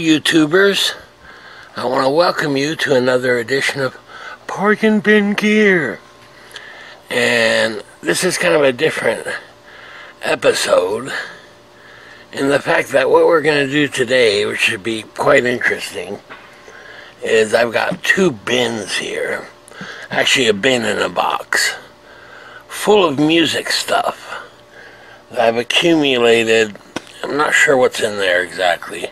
YouTubers. I want to welcome you to another edition of Park and Bin Gear. And this is kind of a different episode in the fact that what we're going to do today, which should be quite interesting, is I've got two bins here. Actually, a bin and a box full of music stuff that I've accumulated. I'm not sure what's in there exactly,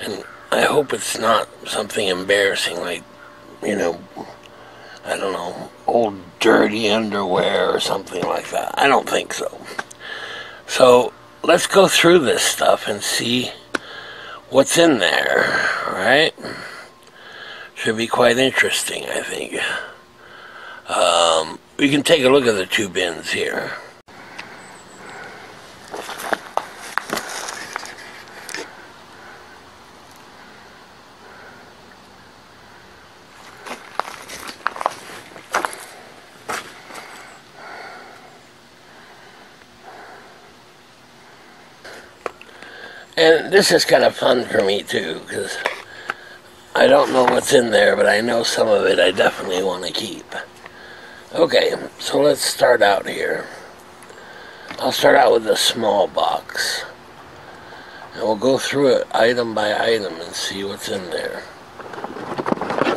and I hope it's not something embarrassing like, you know, I don't know, old dirty underwear or something like that. I don't think so. So let's go through this stuff and see what's in there, right? Should be quite interesting, I think. We can take a look at the two bins here. And this is kind of fun for me too, because I don't know what's in there, but I know some of it I definitely want to keep. Okay, so let's start out here. I'll start out with a small box, and we'll go through it item by item and see what's in there.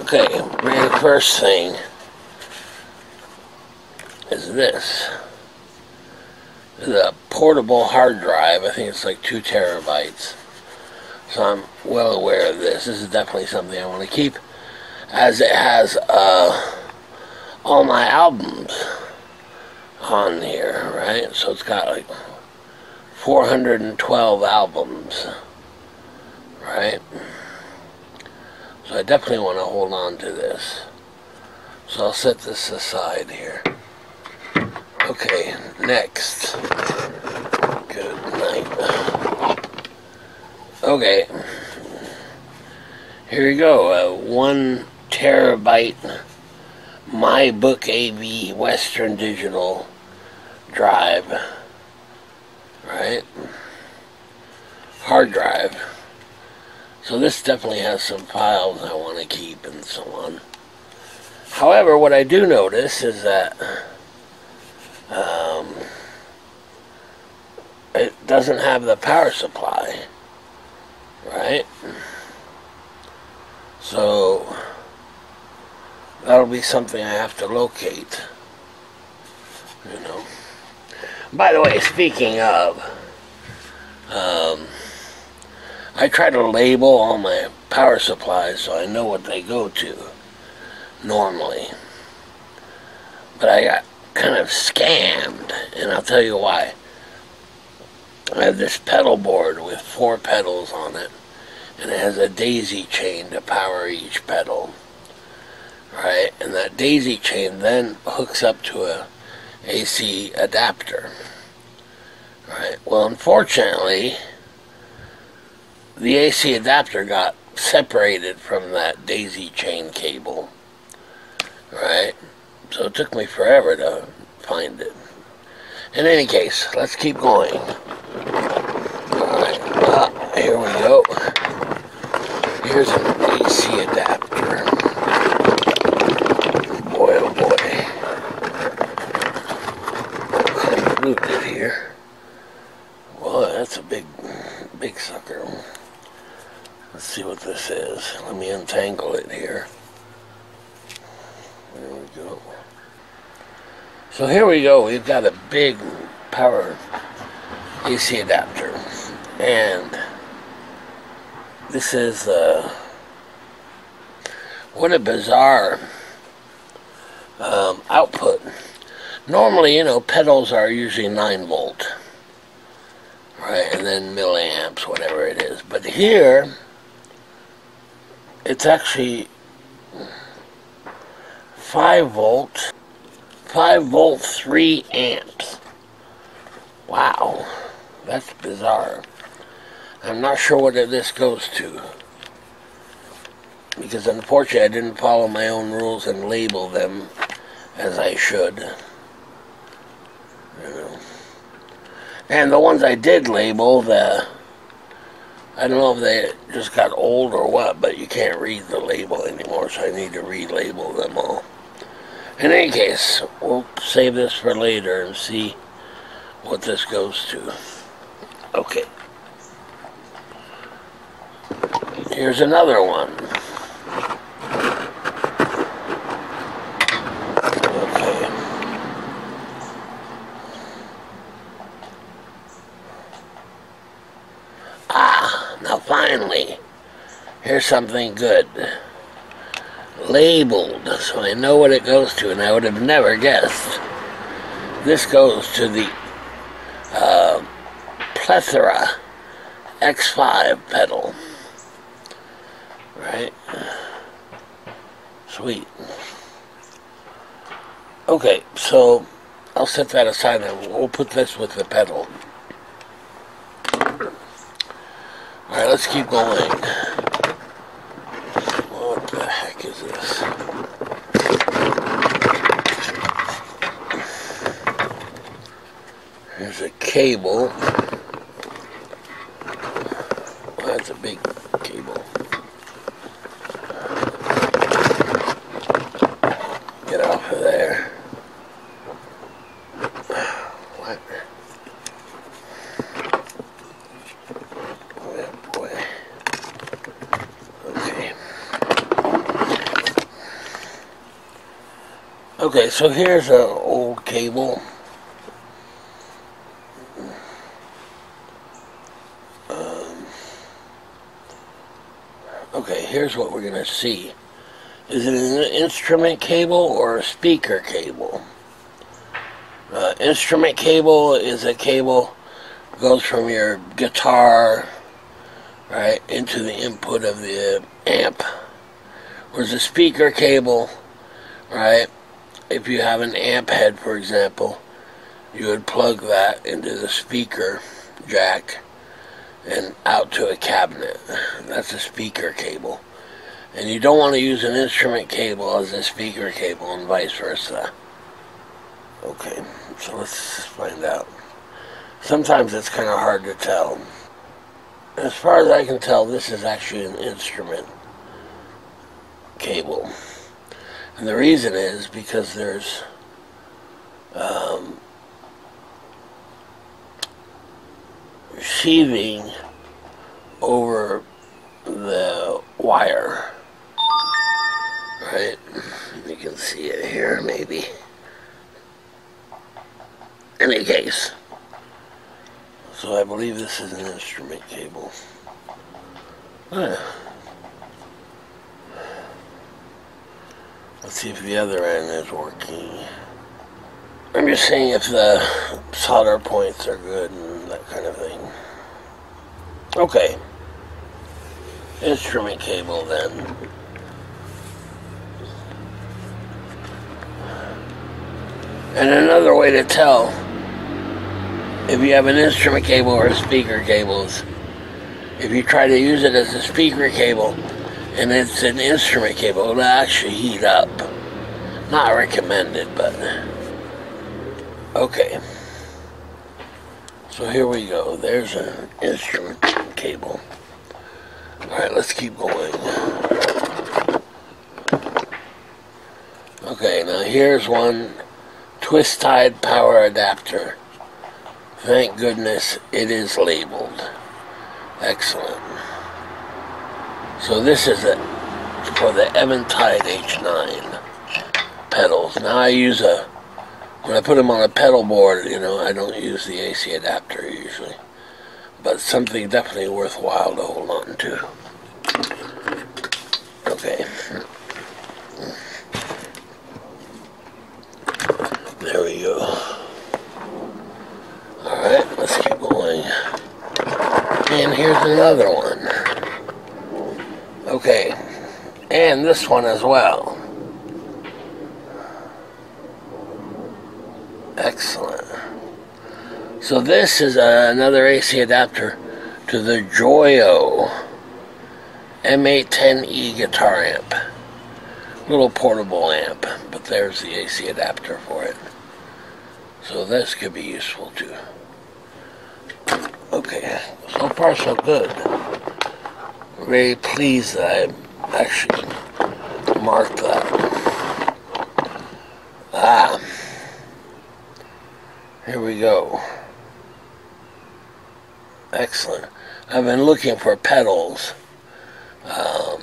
Okay, very first thing is this. This is a portable hard drive. I think it's like 2 terabytes. So I'm well aware of this. This is definitely something I want to keep, as it has all my albums on here, right? So it's got like 412 albums, right? So I definitely want to hold on to this. So I'll set this aside here. Okay, next. Good night. Okay. Here you go. 1 terabyte My Book AV Western Digital drive. Right? Hard drive. So this definitely has some files I want to keep and so on. However, what I do notice is that it doesn't have the power supply, right? So that'll be something I have to locate, you know. By the way, speaking of, I try to label all my power supplies so I know what they go to normally, but I got kind of scammed, and I'll tell you why. I have this pedal board with 4 pedals on it, and it has a daisy chain to power each pedal, right? And that daisy chain then hooks up to a AC adapter, right? Well, unfortunately, the AC adapter got separated from that daisy chain cable, right? So it took me forever to find it. In any case, let's keep going. Alright, here we go. Here's an AC adapter. Boy, oh boy. Let's move it here. Boy, that's a big sucker. Let's see what this is. Let me untangle it here. There we go. So here we go. We've got a big power AC adapter, and this is what a bizarre output. Normally, you know, pedals are usually 9 volt, right, and then milliamps, whatever it is. But here, it's actually 5 volt, 3 amps. Wow, that's bizarre. I'm not sure what this goes to, because unfortunately I didn't follow my own rules and label them as I should. You know. And the ones I did label, the I don't know if they just got old or what, but you can't read the label anymore, so I need to relabel them all. In any case, we'll save this for later and see what this goes to. Okay. Here's another one. Okay. Now finally, here's something good. Labeled, so I know what it goes to, and I would have never guessed. This goes to the Plethora X5 pedal. Right? Sweet. Okay, so I'll set that aside and we'll put this with the pedal. Alright, let's keep going. What the heck is this? Here's a cable. Well, that's a big cable. Get off of there. What? Oh boy. Okay. Okay, so here's an old cable. Okay, here's what we're going to see. Is it an instrument cable or a speaker cable? Instrument cable is a cable that goes from your guitar, right, into the input of the amp. Whereas a speaker cable, right, if you have an amp head, for example, you would plug that into the speaker jack and out to a cabinet. That's a speaker cable. And you don't want to use an instrument cable as a speaker cable and vice versa. Okay, so let's find out. Sometimes it's kind of hard to tell. As far as I can tell, this is actually an instrument cable. And the reason is because there's sheathing over the wire, right? You can see it here, maybe. In any case, so I believe this is an instrument cable. Let's see if the other end is working. I'm just seeing if the solder points are good and that kind of thing. Okay. Instrument cable then. And another way to tell if you have an instrument cable or a speaker cable is if you try to use it as a speaker cable and it's an instrument cable, it'll actually heat up. Not recommended, but okay. So here we go. There's an instrument cable. Alright, let's keep going. Okay, now here's one twist-tied power adapter. Thank goodness it is labeled. Excellent. So this is it for the Eventide H9 pedals. Now I use when I put them on a pedal board, you know, I don't use the AC adapter usually. But something definitely worthwhile to hold on to. Okay. There we go. Alright, let's keep going. And here's another one. Okay. And this one as well. Excellent. So this is another AC adapter to the Joyo M810E guitar amp. Little portable amp, but there's the AC adapter for it. So this could be useful too. Okay, so far so good. Very pleased that I actually marked that. Here we go. Excellent. I've been looking for pedals, because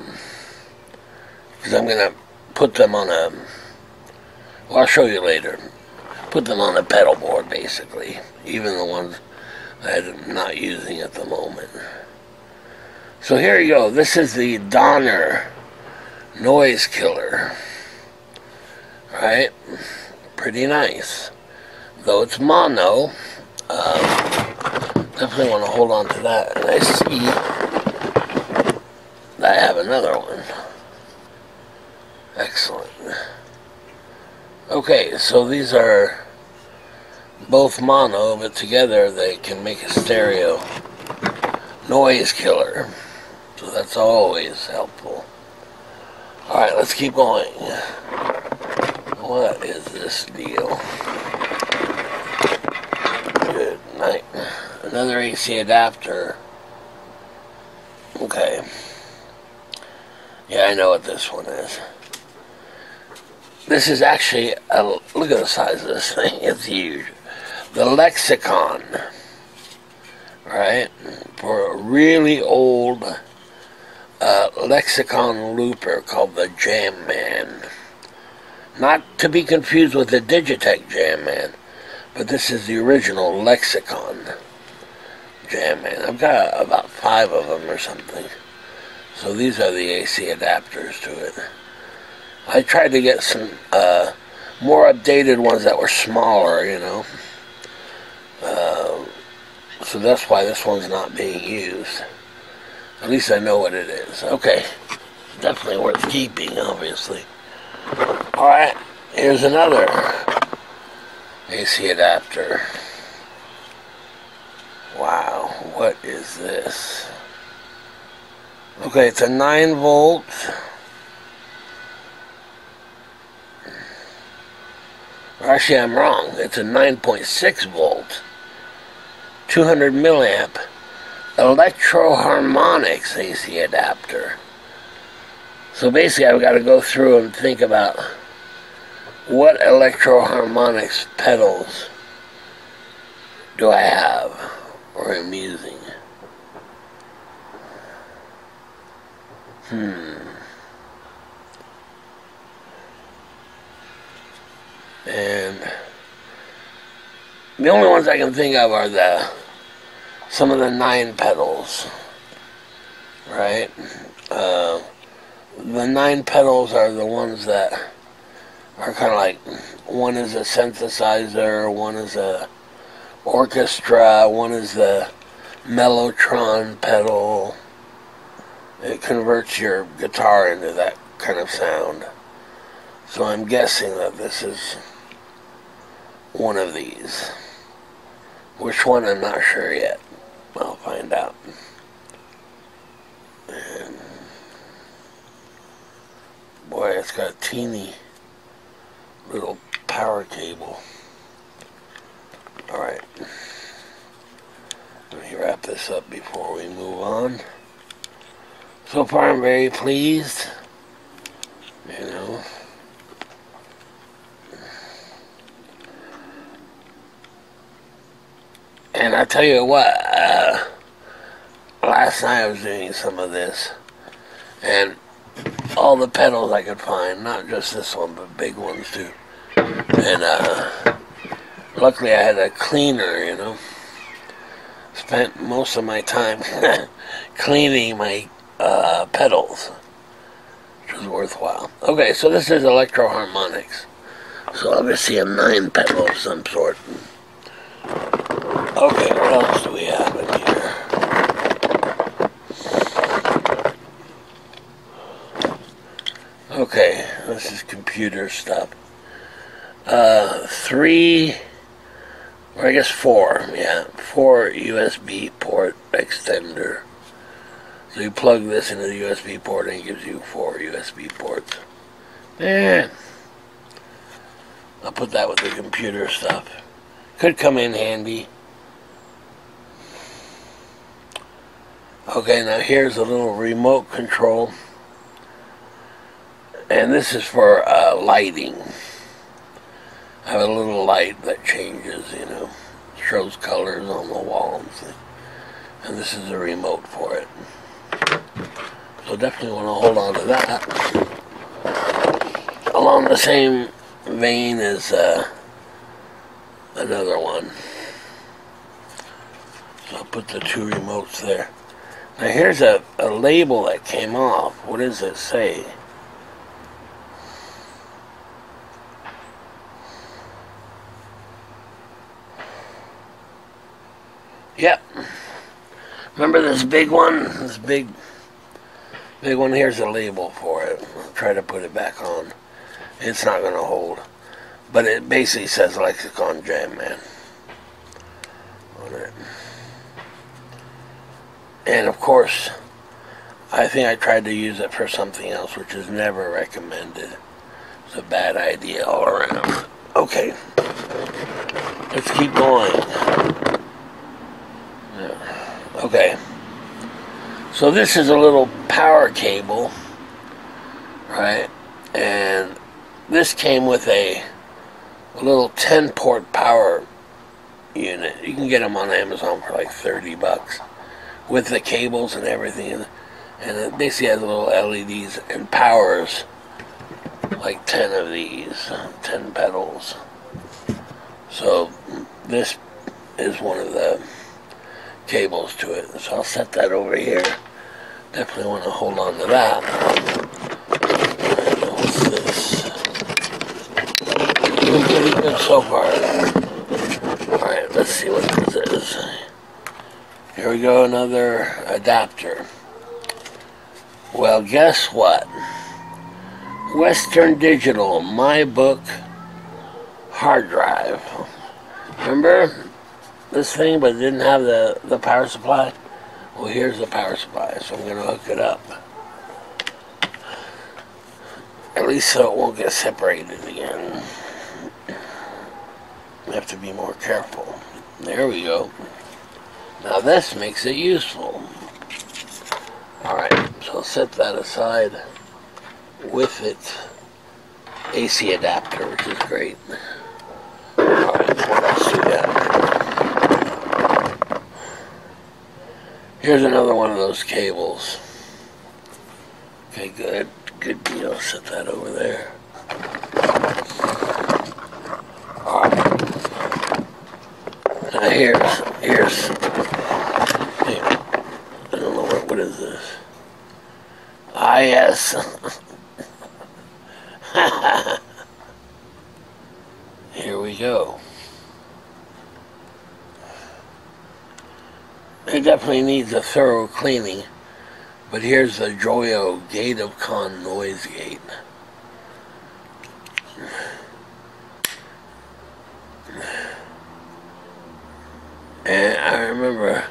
I'm going to put them on a, well, I'll show you later, put them on a pedal board, basically, even the ones that I'm not using at the moment. So here you go. This is the Donner noise killer, right? Pretty nice. Though it's mono, definitely want to hold on to that. And I see that I have another one. Excellent. Okay, so these are both mono, but together they can make a stereo noise killer. So that's always helpful. Alright, let's keep going. What is this deal? Good night. Another AC adapter. Okay. Yeah, I know what this one is. This is actually, look at the size of this thing. It's huge. The Lexicon. Right? For a really old Lexicon looper called the Jam Man. Not to be confused with the Digitech Jam Man, but this is the original Lexicon Jam Man. I've got about 5 of them or something. So these are the AC adapters to it. I tried to get some more updated ones that were smaller, you know. So that's why this one's not being used. At least I know what it is. Okay. Definitely worth keeping, obviously. Alright, here's another AC adapter. Wow, what is this? Okay, it's a 9 volt. Actually, I'm wrong. It's a 9.6 volt, 200 milliamp electro-harmonics AC adapter. So basically, I've got to go through and think about what electro-harmonics pedals do I have or am using. And the only ones I can think of are some of the 9 pedals, right? The 9 pedals are the ones that are kind of like, one is a synthesizer, one is a orchestra, one is the mellotron pedal. It converts your guitar into that kind of sound. So I'm guessing that this is one of these. Which one, I'm not sure yet. I'll find out. And boy, it's got a teeny little power cable. Alright. Let me wrap this up before we move on. So far I'm very pleased. You know. And I tell you what, last night I was doing some of this, and all the pedals I could find, not just this one, but big ones too. And luckily I had a cleaner, you know. Spent most of my time cleaning my pedals, which was worthwhile. Okay, so this is electro-harmonics. So obviously a 9 pedal of some sort. Okay, what else do we have in here? Okay, this is computer stuff. 3, or I guess 4, yeah, 4 USB port extender. So you plug this into the USB port and it gives you 4 USB ports. And I'll put that with the computer stuff. Could come in handy. Okay, now here's a little remote control. And this is for lighting. I have a little light that changes, you know, shows colors on the wall and things. And this is a remote for it. So definitely want to hold on to that. Along the same vein as another one. So I'll put the two remotes there. Now here's a label that came off. What does it say? Yep. Remember this big one? This big one, here's a label for it. I'll try to put it back on. It's not going to hold. But it basically says Lexicon Jam Man on it. And of course, I think I tried to use it for something else, which is never recommended. It's a bad idea all around. Okay. Let's keep going. Okay, so this is a little power cable, right, and this came with a little 10-port power unit. You can get them on Amazon for like $30 with the cables and everything, and it basically has little LEDs and powers like 10 of these, 10 pedals. So this is one of the cables to it, so I'll set that over here. Definitely want to hold on to that. What's this? Doing pretty good so far. Alright, let's see what this is. Here we go, another adapter. Well, guess what? Western Digital, my book hard drive. Remember this thing, but it didn't have the power supply? Well, here's the power supply, so I'm going to hook it up. At least so it won't get separated again. I have to be more careful. There we go. Now this makes it useful. Alright, so I'll set that aside with its AC adapter, which is great. Alright, let's do that. Here's another one of those cables. Okay, good. Good deal. Set that over there. Alright. Now here's hey, I don't know what is this? Ah, yes. Here we go. It definitely needs a thorough cleaning, but here's the Joyo Gate of Con noise gate. And I remember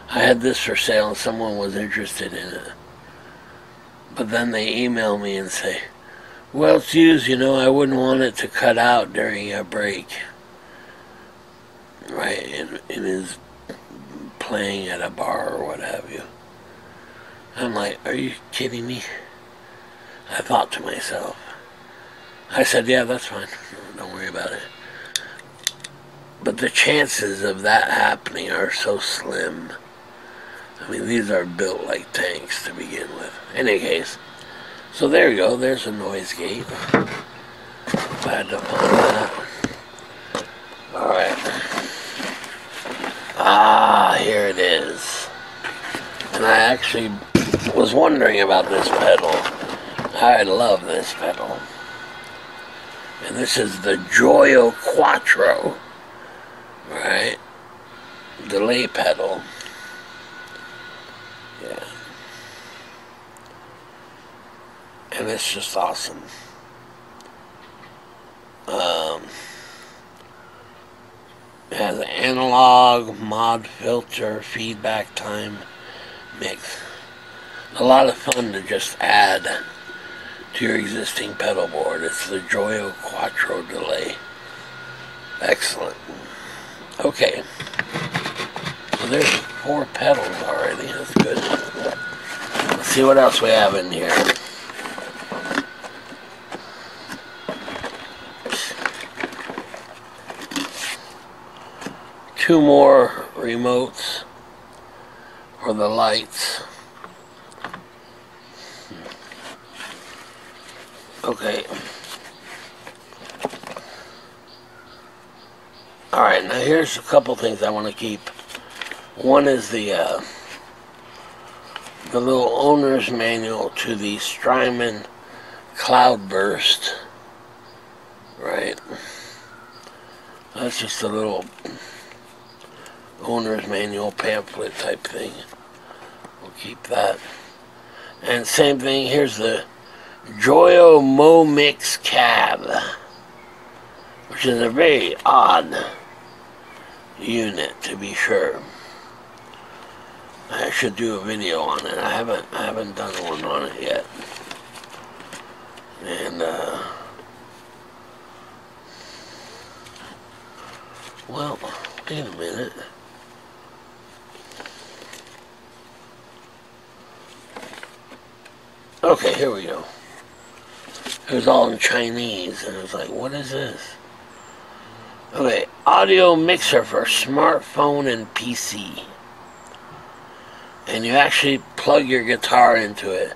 I had this for sale and someone was interested in it. But then they email me and say, well, it's used, you know, I wouldn't want it to cut out during a break. Right, in his playing at a bar or what have you. I'm like, are you kidding me? I thought to myself. I said, yeah, that's fine. Don't worry about it. But the chances of that happening are so slim. I mean, these are built like tanks to begin with. In any case, so there you go. There's a noise gate. Glad to find that. Alright. Ah, here it is. And I actually was wondering about this pedal. I love this pedal. And this is the Joyo Quattro. Right? Delay pedal. Yeah. And it's just awesome. It has analog, mod filter, feedback time, mix. A lot of fun to just add to your existing pedal board. It's the Joyo Quattro Delay. Excellent. Okay. So there's 4 pedals already. That's good. Let's see what else we have in here. Two more remotes for the lights. Okay. Alright, now here's a couple things I want to keep. One is the little owner's manual to the Strymon Cloudburst. Right. That's just a little owner's manual pamphlet type thing. We'll keep that. And same thing, here's the Joyo Momix Cab, which is a very odd unit, to be sure. I should do a video on it. I haven't done one on it yet. And well, wait a minute. Okay, here we go. It was all in Chinese, and I was like, what is this? Okay, audio mixer for smartphone and PC. And you actually plug your guitar into it.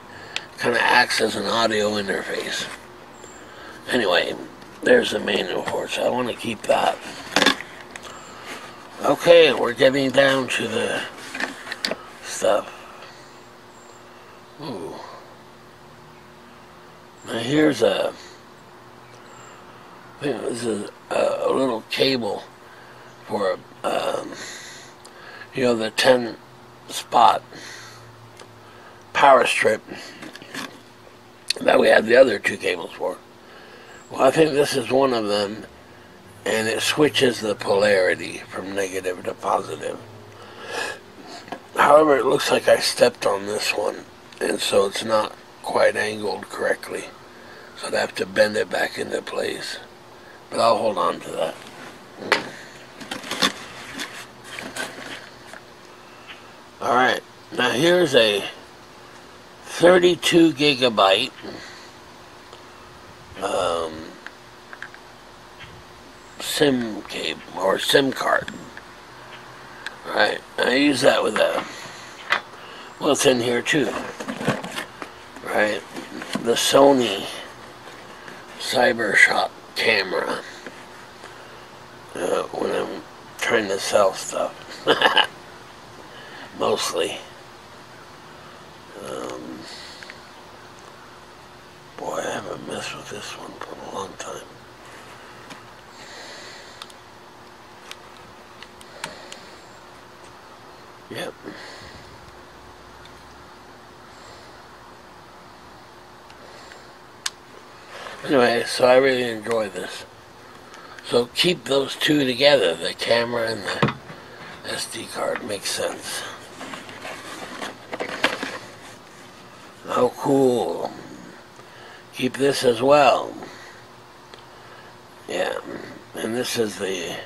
Kind of acts as an audio interface. Anyway, there's the manual for it, so I want to keep that. Okay, we're getting down to the stuff. Ooh. Now here's I think this is a little cable for you know, the 10-spot power strip that we had the other 2 cables for. Well, I think this is one of them, and it switches the polarity from negative to positive. However, it looks like I stepped on this one, and so it's not quite angled correctly, so I'd have to bend it back into place, but I'll hold on to that. Alright, now here's a 32 gigabyte SIM cable or SIM card. Alright, I use that with well, it's in here too. Right, the Sony CyberShot camera when I'm trying to sell stuff. Mostly. Boy, I haven't messed with this one for a long time. Yep. Anyway, so I really enjoy this. So keep those 2 together, the camera and the SD card. Makes sense. Oh, cool. Keep this as well. Yeah, and this is the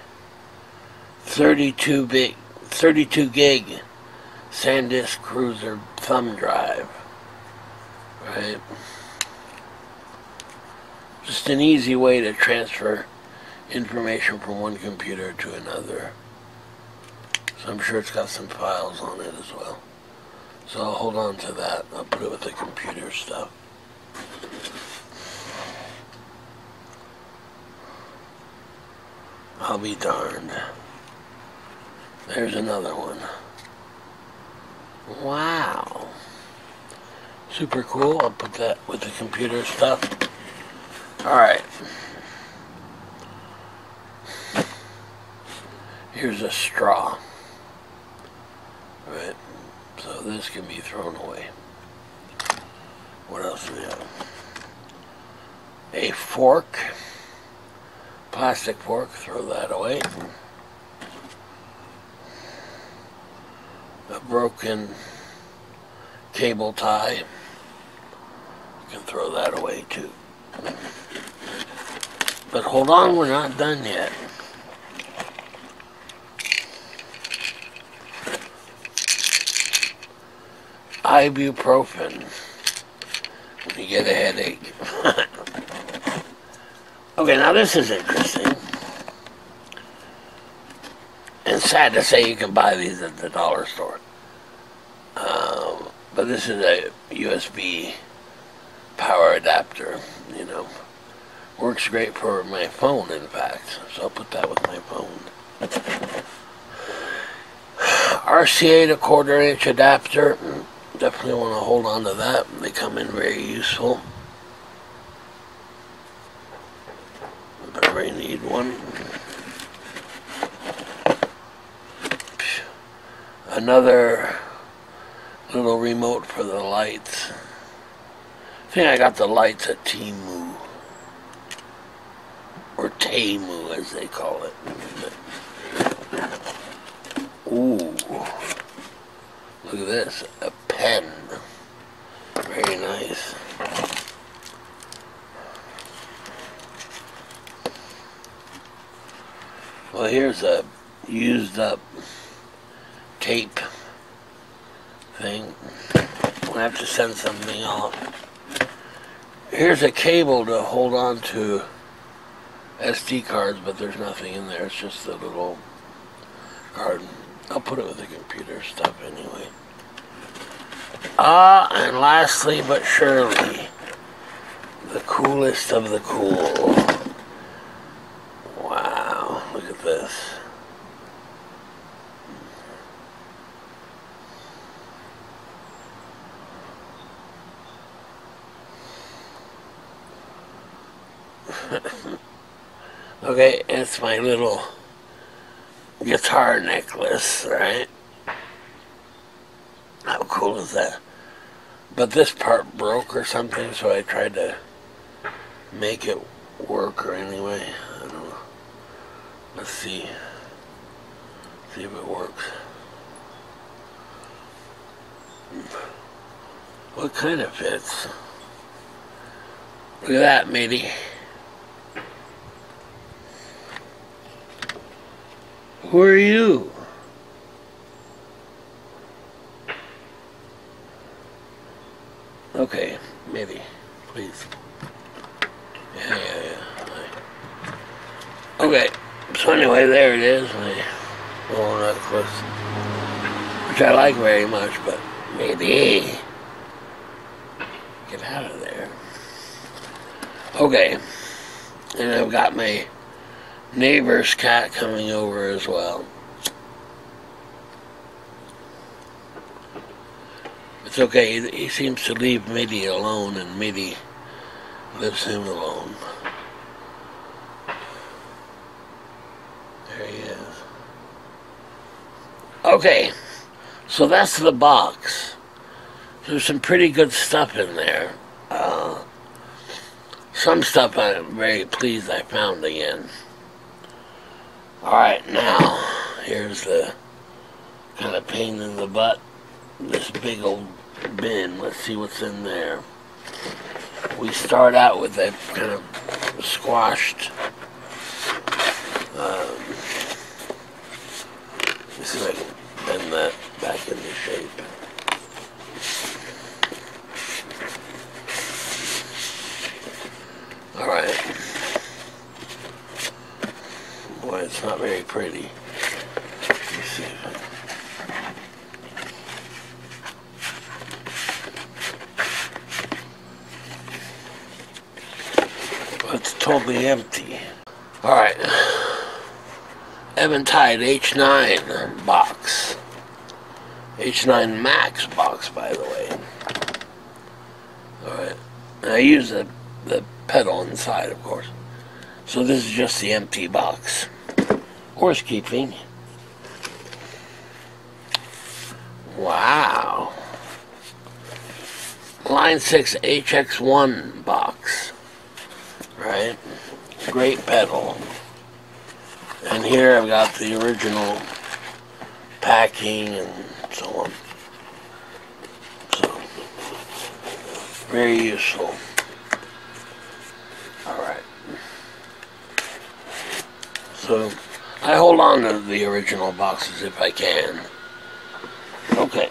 32 gig SanDisk Cruiser thumb drive. Right? Just an easy way to transfer information from one computer to another. So I'm sure it's got some files on it as well. So I'll hold on to that. I'll put it with the computer stuff. I'll be darned. There's another one. Wow. Super cool. I'll put that with the computer stuff. Alright. Here's a straw. Right. So this can be thrown away. What else do we have? A fork. Plastic fork. Throw that away. A broken cable tie. You can throw that away too. But hold on, we're not done yet. ibuprofen when you get a headache. Okay, now this is interesting. And sad to say you can buy these at the dollar store. But this is a USB power adapter, you know. Works great for my phone, in fact. So I'll put that with my phone. RCA to 1/4 inch adapter. Definitely want to hold on to that. They come in very useful. If I ever need one. Another little remote for the lights. I think I got the lights at Temu. Or Temu, as they call it. Ooh. Look at this. A pen. Very nice. Well, here's a used up tape thing. I'll have to send something off. Here's a cable to hold on to SD cards, but there's nothing in there. It's just a little card. I'll put it with the computer stuff anyway. And lastly, but surely, the coolest of the cool. Wow, look at this. Okay, it's my little guitar necklace, right? How cool is that? But this part broke or something, so I tried to make it work or anyway. I don't know. Let's see. See if it works. What kind of fits? Look at that, matey. Who are you? Okay, maybe, please. Yeah. Okay, so anyway, there it is, my little necklace, which I like very much, but maybe. Get out of there. Okay, and I've got my neighbor's cat coming over as well. It's okay, he seems to leave Mitty alone, and Mitty leaves him alone. There he is. Okay, so that's the box. There's some pretty good stuff in there. Some stuff I'm very pleased I found again. Alright, now, here's the kind of pain in the butt. This big old bin. Let's see what's in there. We start out with a kind of squashed, let's see if I can bend that back into shape. Alright. Boy, it's not very pretty. Let me see. It's totally empty. Alright. Eventide H9 box. H9 Max box, by the way. Alright. I use the pedal inside, of course. So this is just the empty box. Horse keeping. Wow. Line 6 HX1 box. Right? Great pedal. And here I've got the original packing and so on. So, very useful. Alright. So, I hold on to the original boxes if I can. Okay.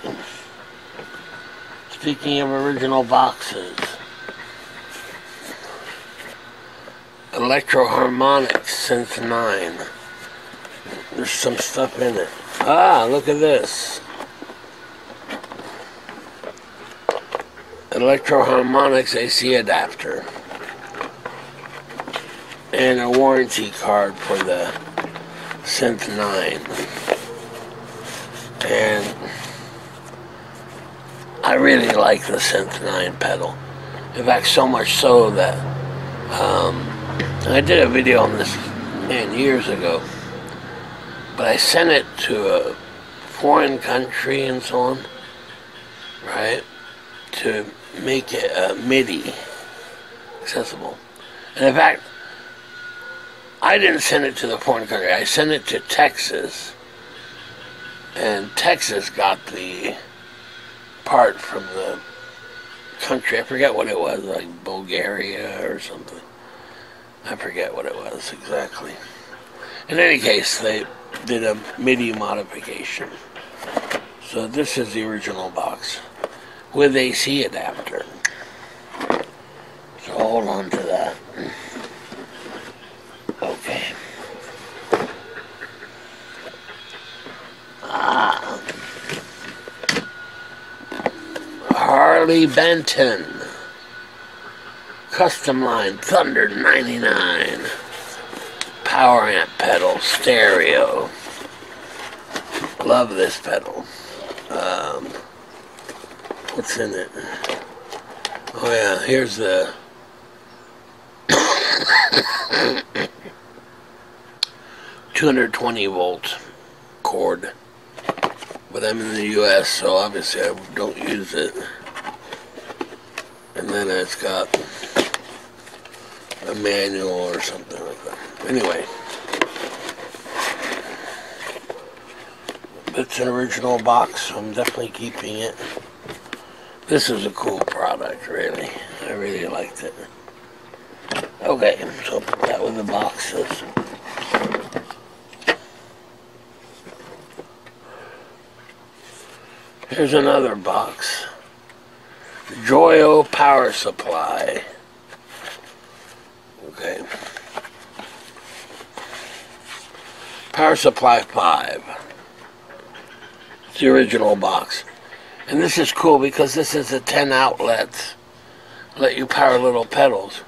Speaking of original boxes, Electro-Harmonix Synth 9. There's some stuff in it. Ah, look at this. Electro-Harmonix AC adapter. And a warranty card for the Synth 9. And I really like the Synth 9 pedal. In fact, so much so that I did a video on this, man, years ago. But I sent it to a foreign country and so on, right, to make it MIDI accessible. And in fact, I didn't send it to the foreign country. I sent it to Texas. And Texas got the part from the country. I forget what it was, like Bulgaria or something. I forget what it was exactly. In any case, they did a MIDI modification. So this is the original box with AC adapter. So hold on to that. Okay. Harley Benton Custom Line Thunder 99 Power Amp pedal, stereo. Love this pedal. What's in it? Oh yeah, here's the 220 volt cord. But I'm in the US, so obviously I don't use it. And then it's got a manual or something like that. Anyway, it's an original box, so I'm definitely keeping it. This is a cool product, really. I really liked it. Okay, so put that with the boxes. Here's another box. Joyo power supply. Okay. Power supply 5. It's the original box. And this is cool because this is the 10 outlets. Let you power little pedals.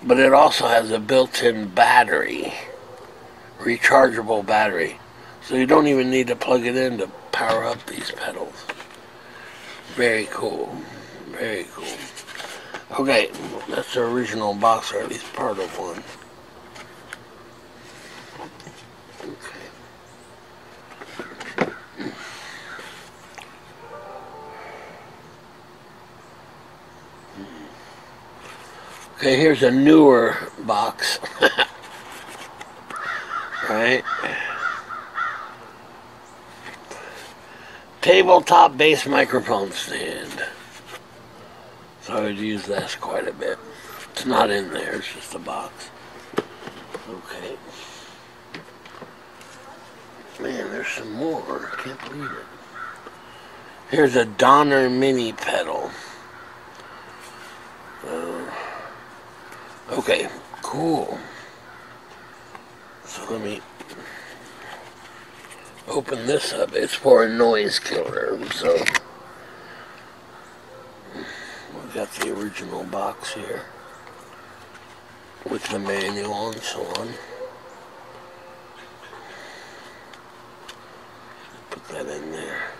But it also has a built-in battery. Rechargeable battery. So you don't even need to plug it in to power up these pedals. Very cool. Very cool. Okay, that's the original box, or at least part of one. Okay, here's a newer box. Right? Tabletop bass microphone stand. So I would use this quite a bit. It's not in there, it's just a box. Okay. Man, there's some more. I can't believe it. Here's a Donner mini pedal. Okay, cool. So let me open this up. It's for a noise killer, so we've got the original box here with the manual and so on. Put that in there.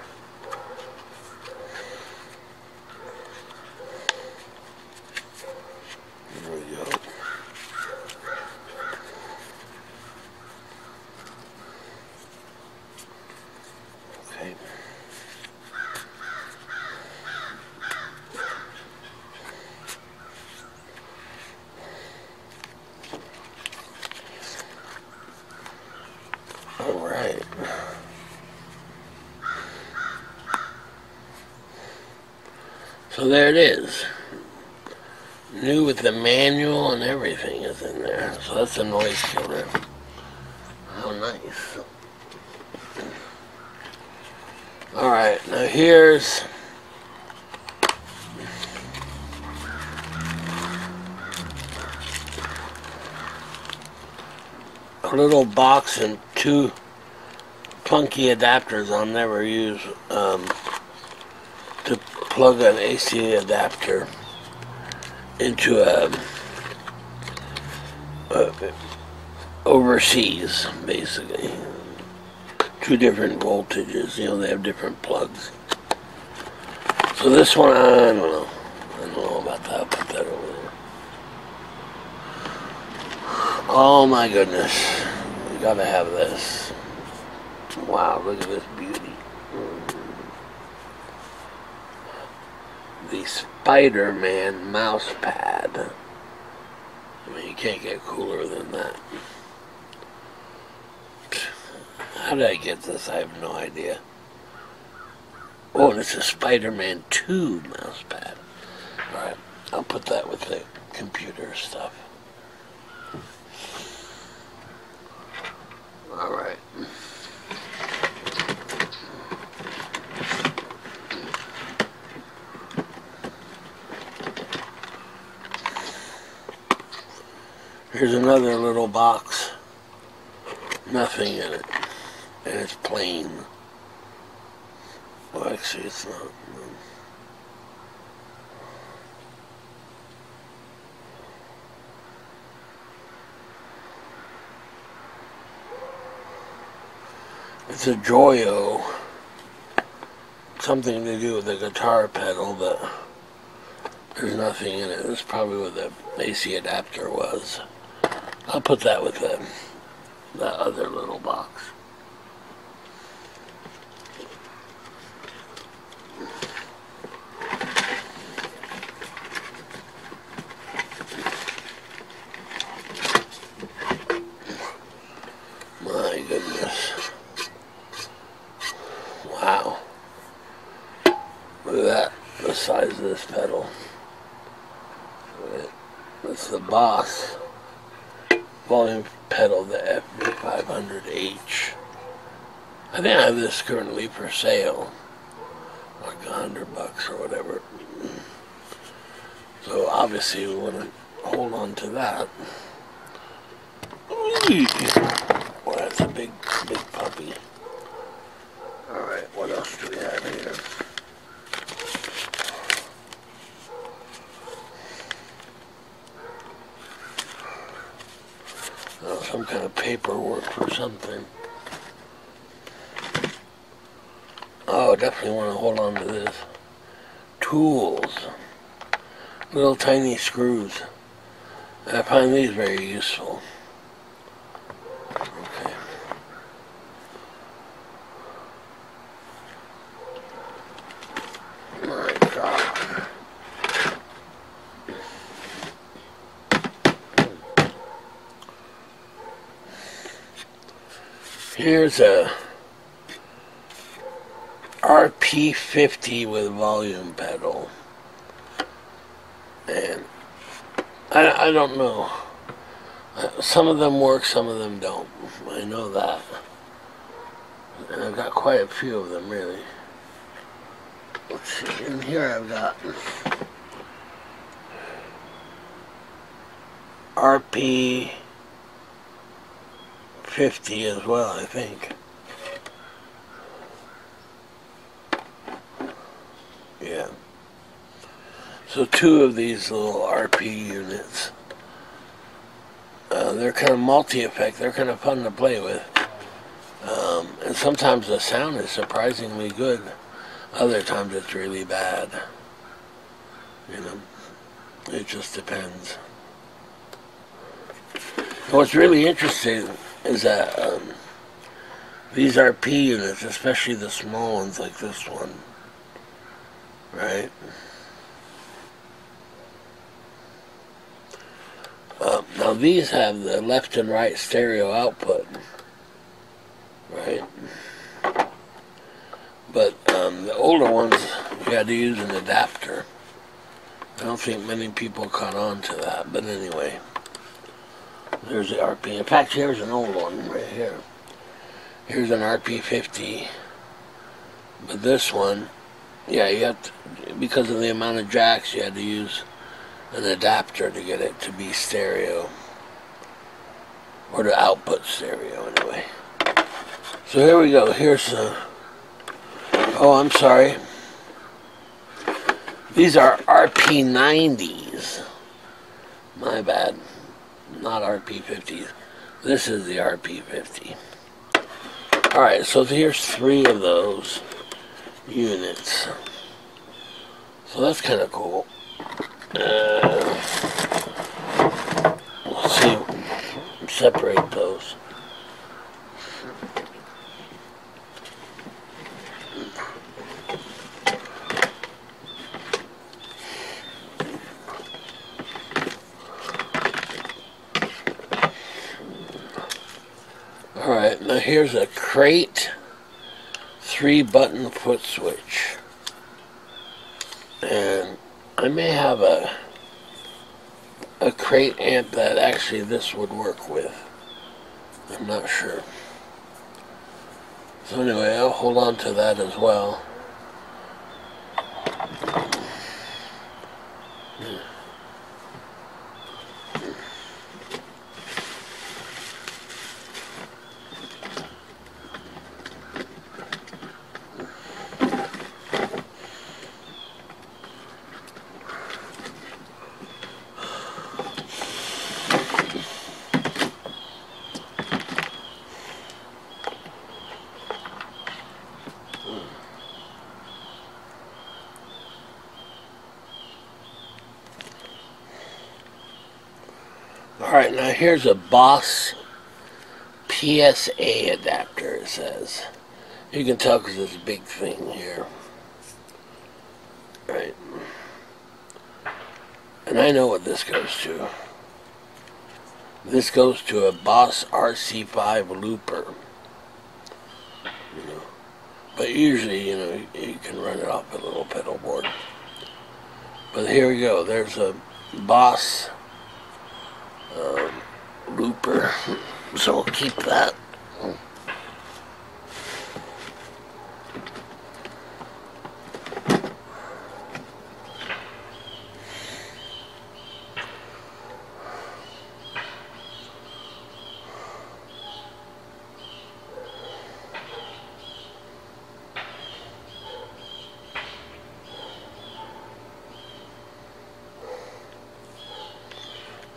There we go. Okay. All right. So there it is. New with the manual and everything is in there. So that's a noise killer. How nice. Alright, now here's a little box and two plunky adapters I'll never use to plug an AC adapter into a overseas, basically. Two different voltages, you know, they have different plugs. So this one, I don't know. I don't know about that. I'll put that over there. Oh my goodness. You gotta have this. Wow, look at this beauty. The Spider-Man mouse pad. I mean, you can't get cooler than that. How did I get this? I have no idea. Oh, and it's a Spider-Man 2 mouse pad. Alright, I'll put that with the computer stuff. Alright. Here's another little box. Nothing in it. And it's plain. Well, actually, it's not. It's a Joyo. Something to do with the guitar pedal, but there's nothing in it. This is probably what the AC adapter was. I'll put that with that other little box. My goodness. Wow. Look at that, the size of this pedal. That's the Boss volume pedal, the F500H. I think I have this currently for sale, like $100 or whatever. So obviously we want to hold on to that. Well, that's a big puppy. Alright, what else do we have here? Oh, some kind of paperwork or something. Oh, definitely want to hold on to this. Tools. Little tiny screws. I find these very useful. Okay. My God. Here's a RP50 with volume pedal. And I don't know. Some of them work, some of them don't. I know that. And I've got quite a few of them, really. Let's see, in here I've got RP50 as well, I think. Yeah. So two of these little RP units. They're kind of multi-effect. They're kind of fun to play with. And sometimes the sound is surprisingly good. Other times it's really bad. You know, it just depends. What's really interesting is that these RP units, especially the small ones like this one, right? Now these have the left and right stereo output, right? But the older ones, you had to use an adapter. I don't think many people caught on to that, but anyway. There's the RP. In fact, here's an old one right here. Here's an RP50. But this one, yeah, you have to, because of the amount of jacks, you had to use an adapter to get it to be stereo. or the output stereo anyway. So here we go. Here's oh, I'm sorry. These are RP90s. My bad. Not RP50s. This is the RP50. Alright, so here's 3 of those units. So that's kind of cool. Let's see. Separate those. Alright, now here's a crate 3-button foot switch. And I may have a crate amp that actually this would work with. I'm not sure. So anyway, I'll hold on to that as well. Alright, now here's a Boss PSA adapter, it says. You can tell because it's a big thing here. Right. And I know what this goes to. This goes to a Boss RC5 looper. You know. But usually, you know, you can run it off a little pedal board. But here we go. There's a Boss looper, so we'll keep that.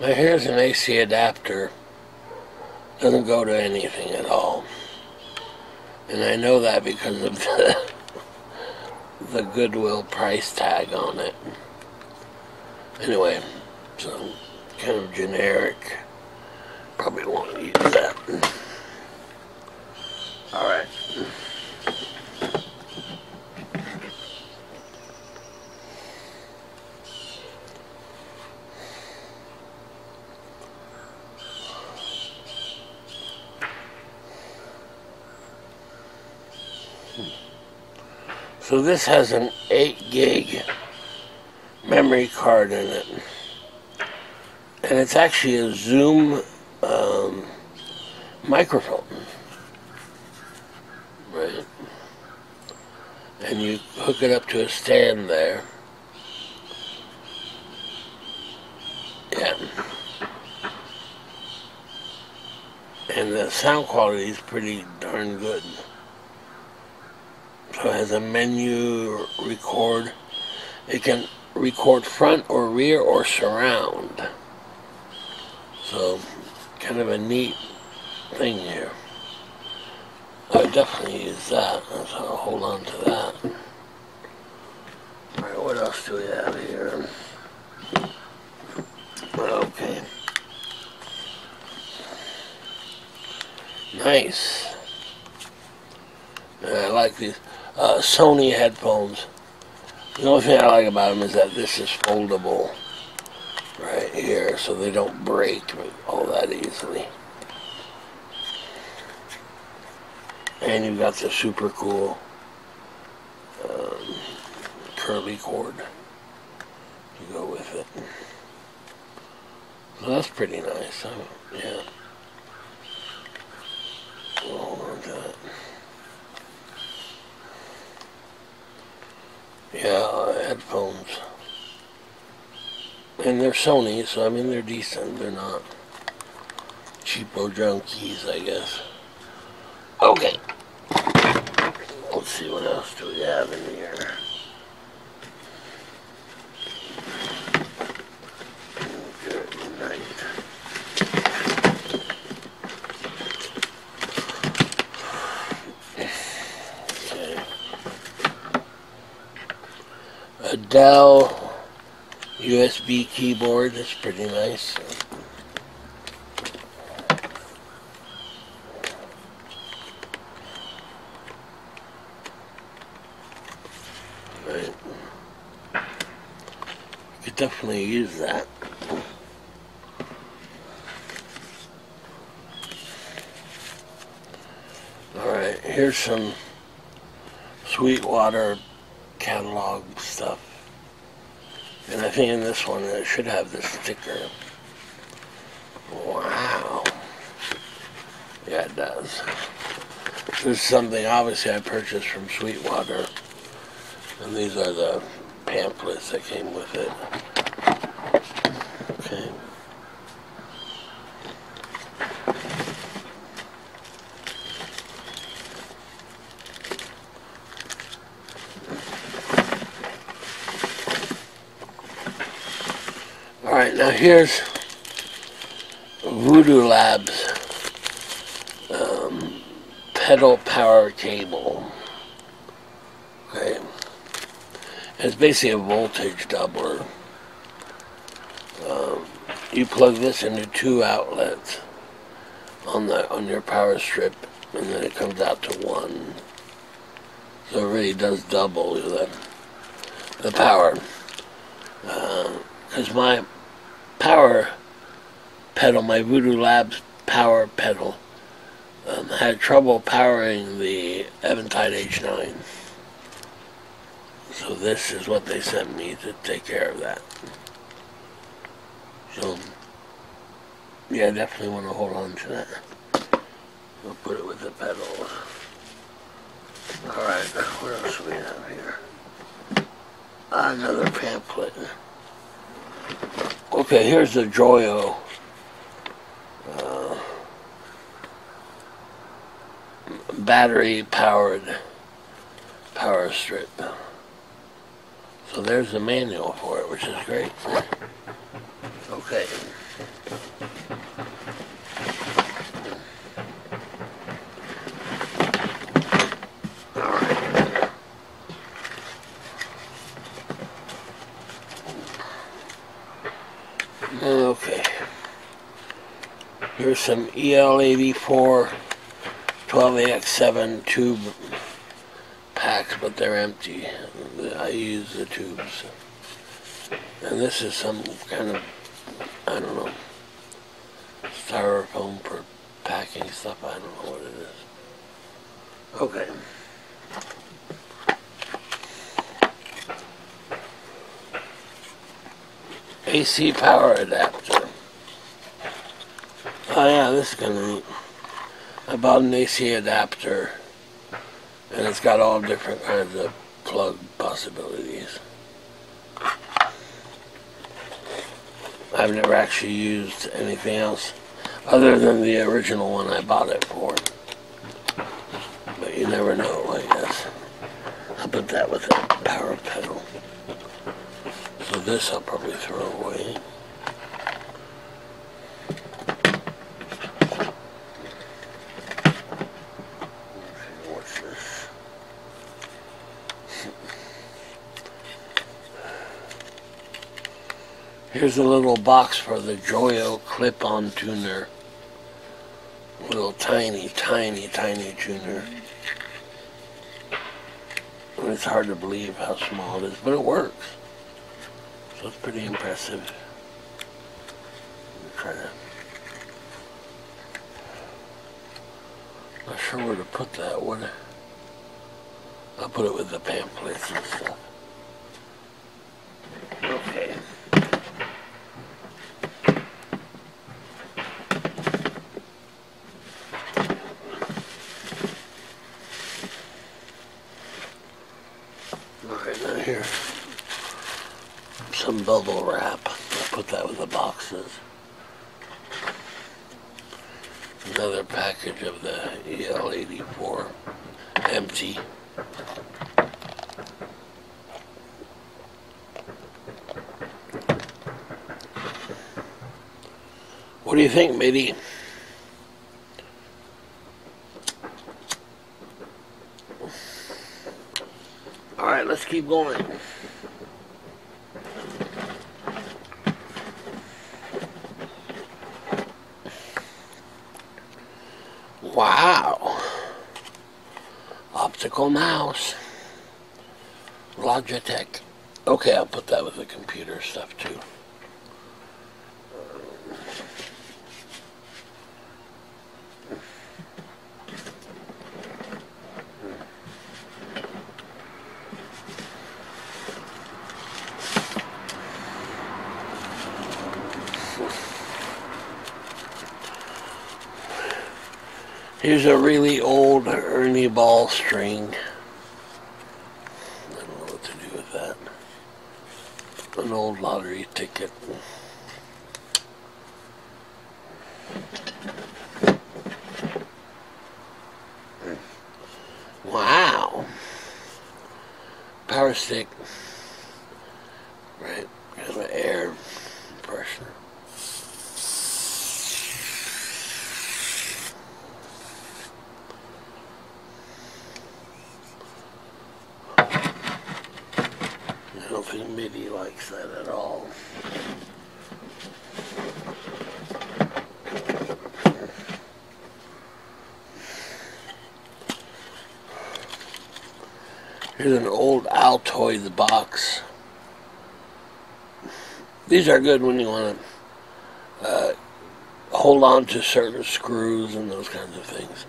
Now here's an AC adapter. Doesn't go to anything at all. And I know that because of the Goodwill price tag on it. Anyway, so kind of generic. Probably won't use that. Alright. So this has an 8 gig memory card in it. And it's actually a Zoom microphone. Right? And you hook it up to a stand there. Yeah. And the sound quality is pretty darn good. So it has a menu, record. It can record front or rear or surround. So, kind of a neat thing here. I would definitely use that, so I'll hold on to that. Alright, what else do we have here? Okay. Nice. I like these. Sony headphones. The only thing I like about them is that this is foldable right here, so they don't break all that easily. And you've got the super cool curly cord to go with it. So that's pretty nice. Yeah. We'll hold on to that. Yeah, headphones. And they're Sony, so I mean they're decent. They're not cheapo junkies, I guess. Okay. Let's see, what else do we have in here? Good night. Okay. A Dell USB keyboard is pretty nice. Right. You could definitely use that. Alright, here's some Sweetwater catalog stuff. And I think in this one it should have the sticker. Wow. Yeah, it does. This is something obviously I purchased from Sweetwater. And these are the pamphlets that came with it. Okay. Alright, now here's Voodoo Labs pedal power cable. Okay. It's basically a voltage doubler. You plug this into 2 outlets on your power strip, and then it comes out to 1. So it really does double the power. Because my power pedal, my Voodoo Labs power pedal, had trouble powering the Eventide H9. So this is what they sent me to take care of that. So, yeah, I definitely want to hold on to that. We'll put it with the pedals. Alright, what else do we have here? Another pamphlet. Okay, here's the Joyo battery-powered power strip. So there's the manual for it, which is great. Okay. Alright. Okay. Here's some EL84 12AX7 tube packs, but they're empty. I use the tubes. And this is some kind of, I don't know, styrofoam for packing stuff. I don't know what it is. Okay. AC power adapter. Oh yeah, this is kind of neat. I bought an AC adapter, and it's got all different kinds of plug possibilities. I've never actually used anything else other than the original one I bought it for. But you never know, I guess. I'll put that with a power pedal. So this I'll probably throw away. What's this? Here's a little box for the Joyo clip-on tuner. Little tiny, tiny, tiny tuner. And it's hard to believe how small it is, but it works. So it's pretty impressive. Try to. Not sure where to put that one. I'll put it with the pamphlets and stuff. Okay. Alright, now here. Some bubble wrap. I'll put that with the boxes. Another package of the EL84 empty. What do you think, matey? Alright, let's keep going. Wow. Optical mouse. Logitech. Okay, I'll put that with the computer stuff too. Here's a really old Ernie Ball string. I don't know what to do with that. An old lottery ticket. Wow. Power stick. Right. Kind of an air freshener. I don't think MIDI likes that at all. Here's an old Altoids box. These are good when you want to hold on to certain screws and those kinds of things.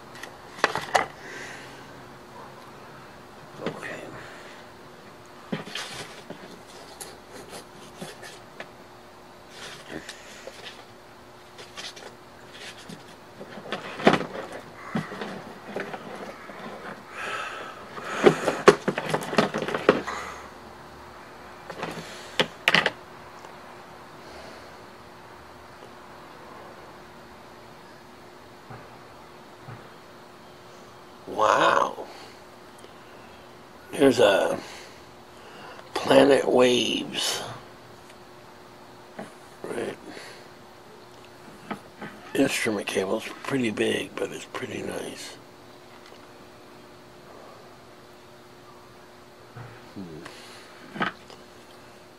Wow. Here's a Planet Waves. Right. Instrument cable's pretty big, but it's pretty nice.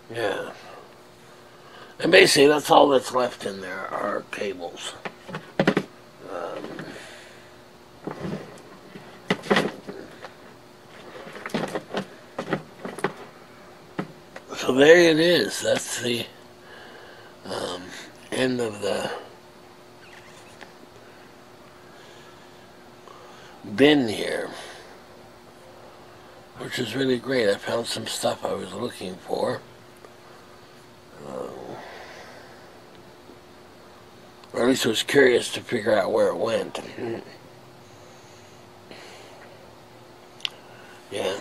Yeah. And basically that's all that's left in there are cables. So there it is. That's the end of the bin here, which is really great. I found some stuff I was looking for. Or at least I was curious to figure out where it went. Yeah.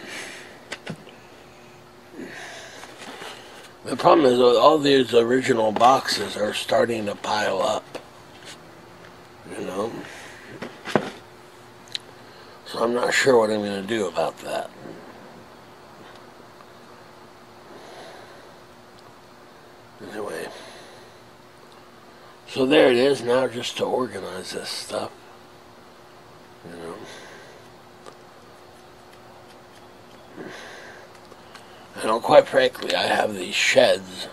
The problem is all these original boxes are starting to pile up, you know. So I'm not sure what I'm going to do about that. Anyway. So there it is now, just to organize this stuff, you know. And quite frankly, I have these sheds.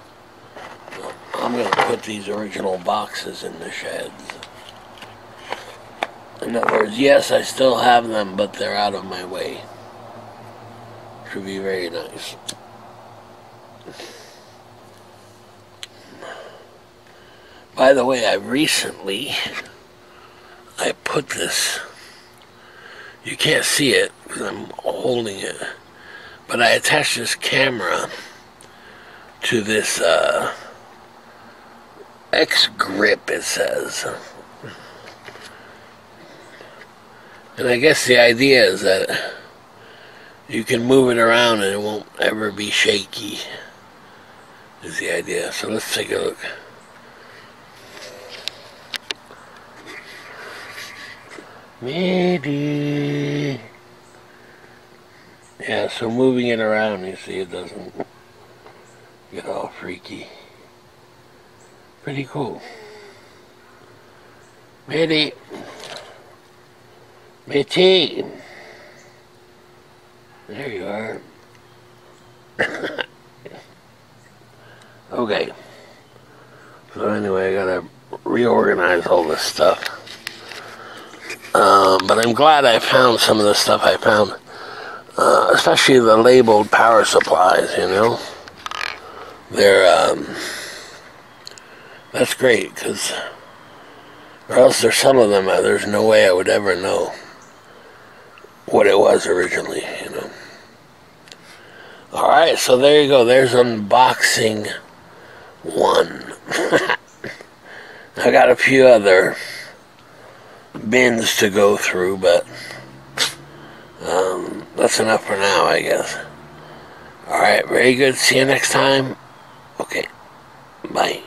I'm going to put these original boxes in the sheds. In other words, yes, I still have them, but they're out of my way. Should be very nice. By the way, I put this, you can't see it because I'm holding it, but I attached this camera to this X grip, it says. And I guess the idea is that you can move it around and it won't ever be shaky, is the idea. So let's take a look. MIDI. Yeah, so moving it around, you see, it doesn't get all freaky. Pretty cool. MIDI. MIDI. There you are. Okay. So anyway, I gotta reorganize all this stuff. But I'm glad I found some of the stuff I found. Especially the labeled power supplies, you know. They're, that's great, because, or else there's some of them, there's no way I would ever know what it was originally, you know. Alright, so there you go, there's unboxing 1. I got a few other bins to go through, but that's enough for now, I guess. Alright, very good. See you next time. Okay, bye.